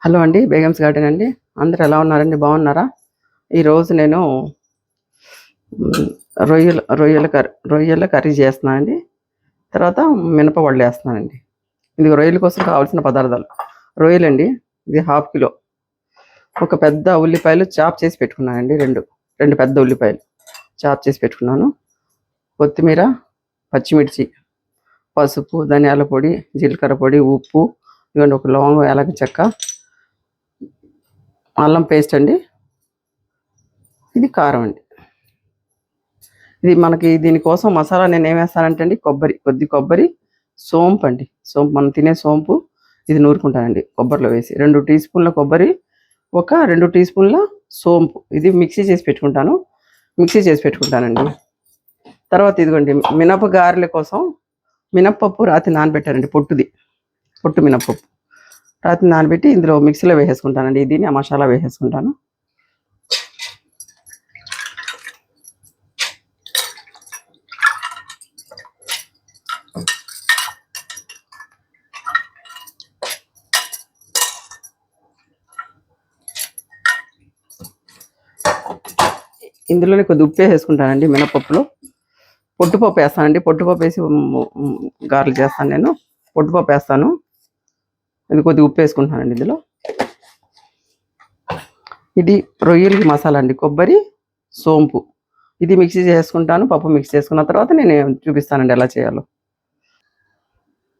Hello అండి, Begums garden అండి. అందరు ఎలా ఉన్నారండి? బాగున్నారా? ఈరోజు నేను రొయ్యల కర్రీ చేస్తున్నాను అండి. తర్వాత మినపవళ్ళు వేస్తున్నానండి. ఇది రొయ్యల కోసం కావాల్సిన పదార్థాలు: రొయ్యలండి, ఇది 1/2 కిలో. ఒక పెద్ద ఉల్లిపాయలు చాప్ చేసి పెట్టుకున్నానండి. రెండు పెద్ద ఉల్లిపాయలు చాప్ చేసి పెట్టుకున్నాను. కొత్తిమీర, పచ్చిమిర్చి, పసుపు, ధనియాల పొడి, జీలకర్ర పొడి, ఉప్పు, ఇవ్వండి ఒక లవంగం, యాలక చెక్క, అల్లం పేస్ట్ అండి, ఇది కారం అండి. ఇది మనకి దీనికోసం మసాలా నేను ఏం వేస్తానంటే అండి, కొబ్బరి, సోంపు అండి. సోంపు, మనం తినే సోంపు, ఇది నూరుకుంటానండి కొబ్బరిలో వేసి. 2 టీ స్పూన్ల కొబ్బరి, ఒక 2 టీ స్పూన్ల సోంపు, ఇది మిక్సీ చేసి పెట్టుకుంటానండి. తర్వాత ఇదిగోండి, మినప గారెల కోసం మినప్పప్పు రాత్రి నానబెట్టానండి. పొట్టు మినప్పప్పు రాత్రి నానబెట్టి ఇందులో మిక్సీలో వేసేసుకుంటానండి. దీన్ని ఆ మసాలా వేసేసుకుంటాను. ఇందులోనే కొద్ది ఉప్పు వేసుకుంటానండి. మినపప్పులో పొట్టుపప్పు వేస్తానండి. పొట్టుపప్పు వేసి గారెలు చేస్తాను నేను. పొట్టుపప్పు వేస్తాను. ఇది కొద్ది ఉప్పు వేసుకుంటానండి ఇందులో. ఇది రొయ్యలకి మసాలా అండి. కొబ్బరి, సోంపు, ఇది మిక్సీ చేసుకుంటాను. పప్పు మిక్స్ చేసుకున్న తర్వాత నేను చూపిస్తానండి ఎలా చేయాలో.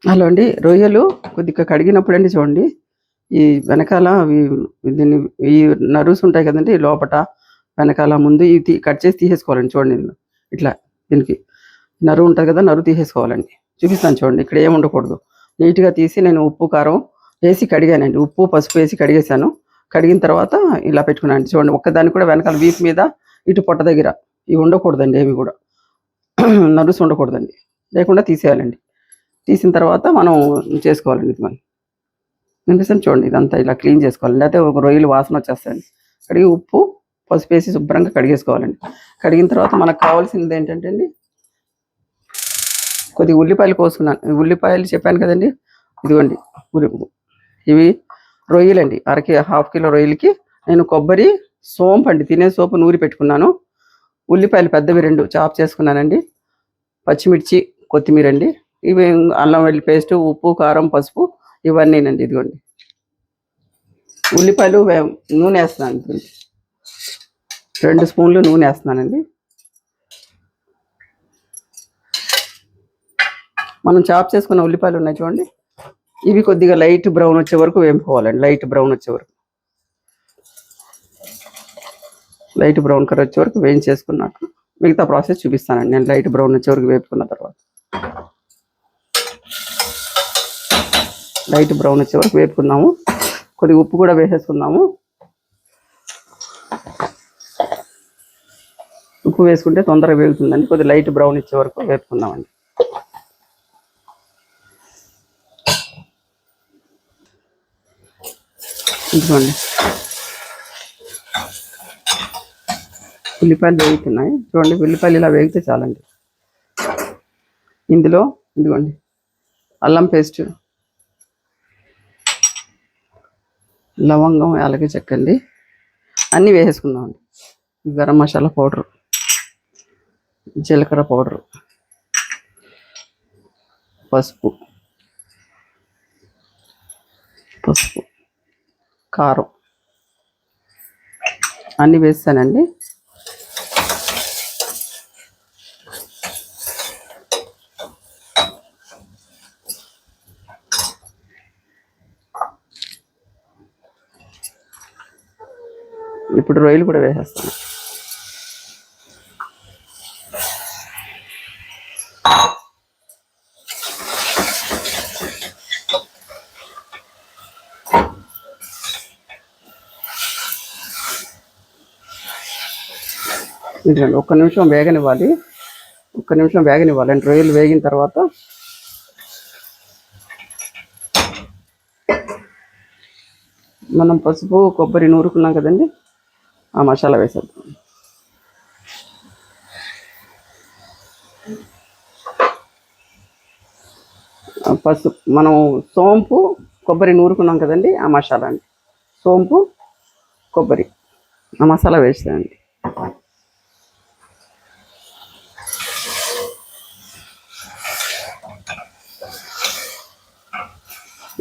హలో అండి, రొయ్యలు కొద్దిగా కడిగినప్పుడు అండి చూడండి, ఈ వెనకాల దీన్ని ఈ నరుస్ ఉంటాయి కదండి, లోపట వెనకాల ముందు ఇవి కట్ చేసి తీసేసుకోవాలండి. చూడండి, ఇట్లా దీనికి నరువు ఉంటుంది కదా, నరువు తీసేసుకోవాలండి. చూపిస్తాను చూడండి. ఇక్కడ ఏమి ఉండకూడదు. నీట్గా తీసి నేను ఉప్పు కారం వేసి కడిగానండి. ఉప్పు పసుపు వేసి కడిగేసాను. కడిగిన తర్వాత ఇలా పెట్టుకున్నాను చూడండి. ఒక్కదాన్ని కూడా వెనకాల వీపు మీద, ఇటు పొట్ట దగ్గర ఇవి ఉండకూడదండి. ఏమి కూడా నరుసు ఉండకూడదండి. లేకుండా తీసేయాలండి. తీసిన తర్వాత మనం చేసుకోవాలండి. ఇది మనం వినిపిస్తాను చూడండి. ఇదంతా ఇలా క్లీన్ చేసుకోవాలండి. అయితే ఒక రొయ్యలు వాసన వచ్చేస్తాయండి. కడిగి ఉప్పు పసుపు వేసి శుభ్రంగా కడిగేసుకోవాలండి. కడిగిన తర్వాత మనకు కావాల్సింది ఏంటంటే అండి, కొద్దిగా ఉల్లిపాయలు కోసుకున్నాను. ఉల్లిపాయలు చెప్పాను కదండి, ఇదిగోండి. ఇవి రొయ్యలండి. 1/2 కిలో రొయ్యలకి నేను కొబ్బరి, సోంపు అండి, తినే సోపు నూరి పెట్టుకున్నాను. ఉల్లిపాయలు పెద్దవి 2 చాప్ చేసుకున్నానండి. పచ్చిమిర్చి, కొత్తిమీర అండి. ఇవి అల్లం వెల్లుల్లి పేస్ట్, ఉప్పు, కారం, పసుపు, ఇవన్నీనండి. ఇదిగోండి, ఉల్లిపాయలు నూనె వేస్తున్నాను. 2 స్పూన్లు నూనె వేస్తున్నానండి. మనం చాప్ చేసుకున్న ఉల్లిపాయలు ఉన్నాయి చూడండి, ఇవి కొద్దిగా లైట్ బ్రౌన్ వచ్చే వరకు వేపుకోవాలండి. లైట్ బ్రౌన్ కలర్ వచ్చే వరకు వేయించేసుకున్నాక మిగతా ప్రాసెస్ చూపిస్తానండి. నేను లైట్ బ్రౌన్ వచ్చే వరకు వేపుకున్న తర్వాత, లైట్ బ్రౌన్ వచ్చే వరకు వేపుకుందాము. కొద్దిగా ఉప్పు కూడా వేసేసుకుందాము. ఉప్పు వేసుకుంటే తొందరగా వేగుతుందండి. కొద్దిగా లైట్ బ్రౌన్ ఇచ్చే వరకు వేపుకుందామండి. ఇదిగోండి, ఉల్లిపాయలు వేగుతున్నాయి చూడండి. ఉల్లిపాయలు ఇలా వేగితే చాలండి. ఇందులో ఇదిగోండి అల్లం పేస్ట్, లవంగం, యాలక చెక్క అండి, అన్నీ వేసేసుకుందామండి. గరం మసాలా పౌడరు, జీలకర్ర పౌడరు, పసుపు, కారం అన్నీ వేస్తానండి. ఇప్పుడు రొయ్యలు కూడా వేసేస్తాను. ఇదిగోండి, ఒక్క నిమిషం వేగనివ్వాలి. అంటే రొయ్యలు వేగిన తర్వాత మనం పసుపు, కొబ్బరి నూరుకున్నాం కదండి, ఆ మసాలా వేసేద్దాం. పసుపు, మనం సోంపు, కొబ్బరి నూరుకున్నాం కదండి, ఆ మసాలా అండి. సోంపు, కొబ్బరి ఆ మసాలా వేస్తానండి.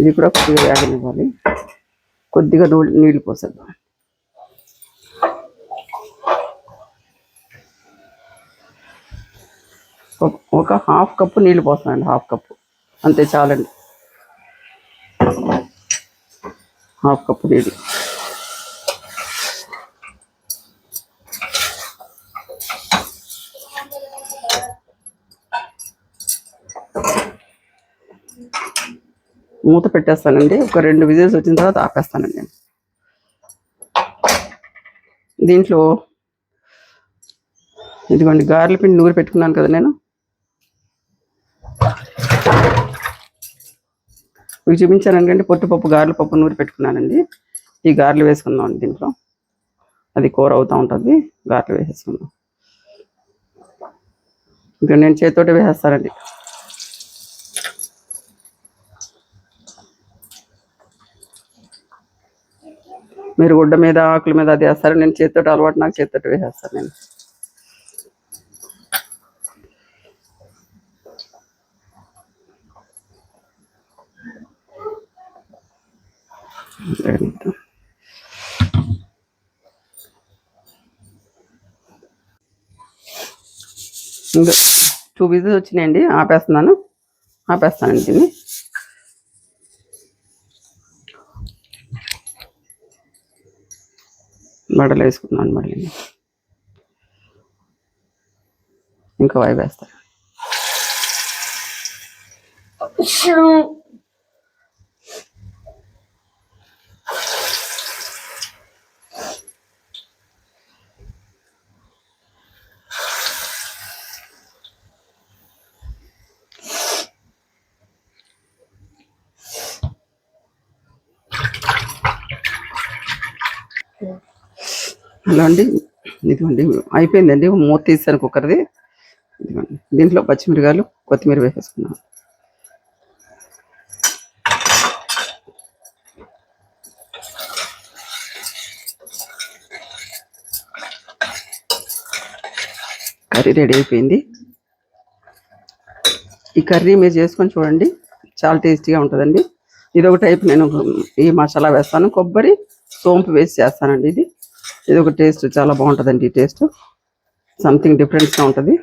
ఇది కూడా కొద్దిగా వేగనివ్వాలి. కొద్దిగా నీళ్ళు పోసేద్దాం. ఒక హాఫ్ కప్పు నీళ్ళు పోస్తానండి. హాఫ్ కప్పు అంతే చాలండి. హాఫ్ కప్పు నీళ్ళు. మూత పెట్టేస్తానండి. ఒక 2 విజిల్స్ వచ్చిన తర్వాత ఆపేస్తానండి. దీంట్లో ఇదిగోండి గారెల పిండి నూరి పెట్టుకున్నాను కదా నేను, మీకు చూపించాను కంటే పొట్టుపప్పు గారెల పప్పు నూరి పెట్టుకున్నానండి. ఈ గారెలు వేసుకుందాం దీంట్లో. అది కూర అవుతూ ఉంటుంది. గారెలు వేసేసుకుందాం. ఇంకా నేను చేతితోటి వేసేస్తానండి. మీరు గుడ్డ మీద ఆకుల మీద అది వేస్తారు. నేను చేతితోటి అలవాటు, నాకు చేతితోటి వేసేస్తాను నేను. ఇంకా 2 విజిల్స్ వచ్చినాయండి. ఆపేస్తానండి దీన్ని. వడలు వేసుకున్నాను. మళ్ళీ ఇంకా వైపు వేస్తాను. అలా అండి. ఇదిగోండి అయిపోయిందండి. మూత తీసాను కుక్కర్ది. ఇదిగోండి దీంట్లో పచ్చిమిరకాయలు, కొత్తిమీర వేసేసుకున్నాను. కర్రీ రెడీ అయిపోయింది. ఈ కర్రీ మీరు చేసుకొని చూడండి, చాలా టేస్టీగా ఉంటుందండి. ఇది ఒక టైప్ నేను ఈ మసాలా వేస్తాను. కొబ్బరి, సోంపు వేసి చేస్తానండి. ఇది ఒక టేస్ట్ చాలా బాగుంటుందండి. ఈ టేస్ట్ సంథింగ్ డిఫరెంట్గా ఉంటుంది.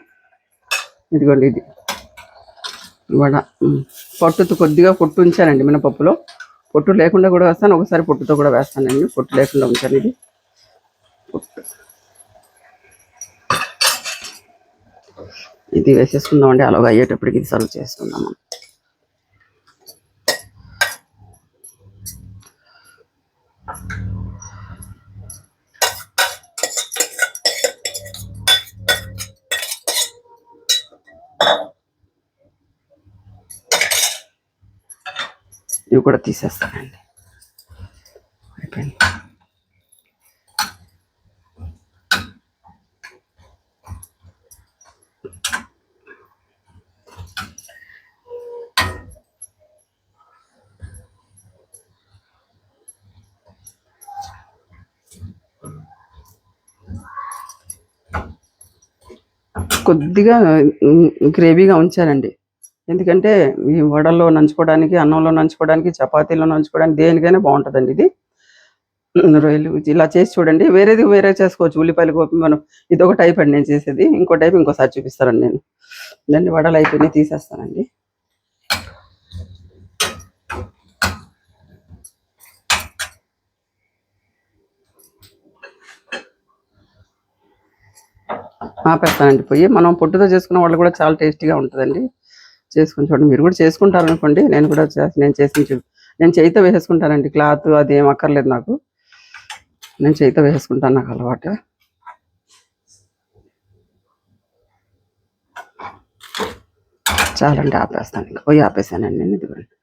ఇదిగోండి ఇది వడ. పొట్టుతో కొద్దిగా పొట్టు ఉంచానండి మినపప్పులో. పొట్టు లేకుండా కూడా వేస్తాను, ఒకసారి పొట్టుతో కూడా వేస్తానండి. పొట్టు లేకుండా ఉంచాను. ఇది వేసేసుకుందామండి. అలాగా అయ్యేటప్పటికి ఇది సర్వ్ చేసుకుందాము. ఇవి కూడా తీసేస్తానండి. అయిపోయింది. కొద్దిగా గ్రేవీగా ఉంచానండి. ఎందుకంటే ఈ వడల్లో నంచుకోవడానికి, అన్నంలో నంచుకోవడానికి, చపాతీలో నంచుకోవడానికి, దేనికైనా బాగుంటుందండి ఇది. రొయ్యలు ఇలా చేసి చూడండి. వేరే చేసుకోవచ్చు. ఉల్లిపాయలు మనం ఇదొక టైప్ అండి నేను చేసేది. ఇంకో టైప్ ఇంకోసారి చూపిస్తానండి నేను. దాన్ని వడలు అయిపోయినాయి, తీసేస్తానండి. ఆపేస్తానండి పొయ్యి. మనం పొట్టుతో చేసుకున్న వాళ్ళు కూడా చాలా టేస్టీగా ఉంటుందండి. చేసుకుని చూడండి. మీరు కూడా చేసుకుంటారనుకోండి. నేను చేయితో వేసేసుకుంటానండి. క్లాత్ అది ఏం అక్కర్లేదు నాకు. నేను చేయితో వేసేసుకుంటాను, నాకు అలవాటు. చాలండి, ఆపేస్తాను. ఇంకా పొయ్యి ఆపేసానండి నేను. ఇదిగోండి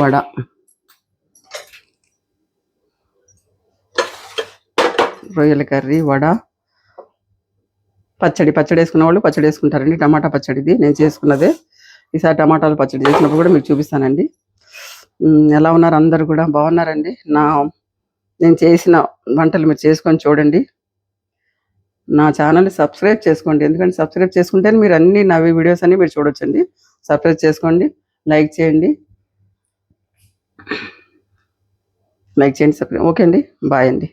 వడ. రొయ్యల కర్రీ, వడ, పచ్చడి వేసుకున్న వాళ్ళు పచ్చడి వేసుకుంటారండి. టమాటా పచ్చడి ఇది నేను చేసుకున్నదే. ఈసారి టమాటాలు పచ్చడి చేసినప్పుడు కూడా మీకు చూపిస్తానండి. ఎలా ఉన్నారు అందరూ కూడా? బాగున్నారండి? నేను చేసిన వంటలు మీరు చేసుకొని చూడండి. నా ఛానల్‌ని సబ్స్క్రైబ్ చేసుకోండి. ఎందుకంటే సబ్స్క్రైబ్ చేసుకుంటేనే మీరు నా వీడియోస్ అన్నీ మీరు చూడొచ్చండి. సబ్స్క్రైబ్ చేసుకోండి. లైక్ చేయండి. సబ్స్క్రైబ్. ఓకే అండి. బాయ్ అండి.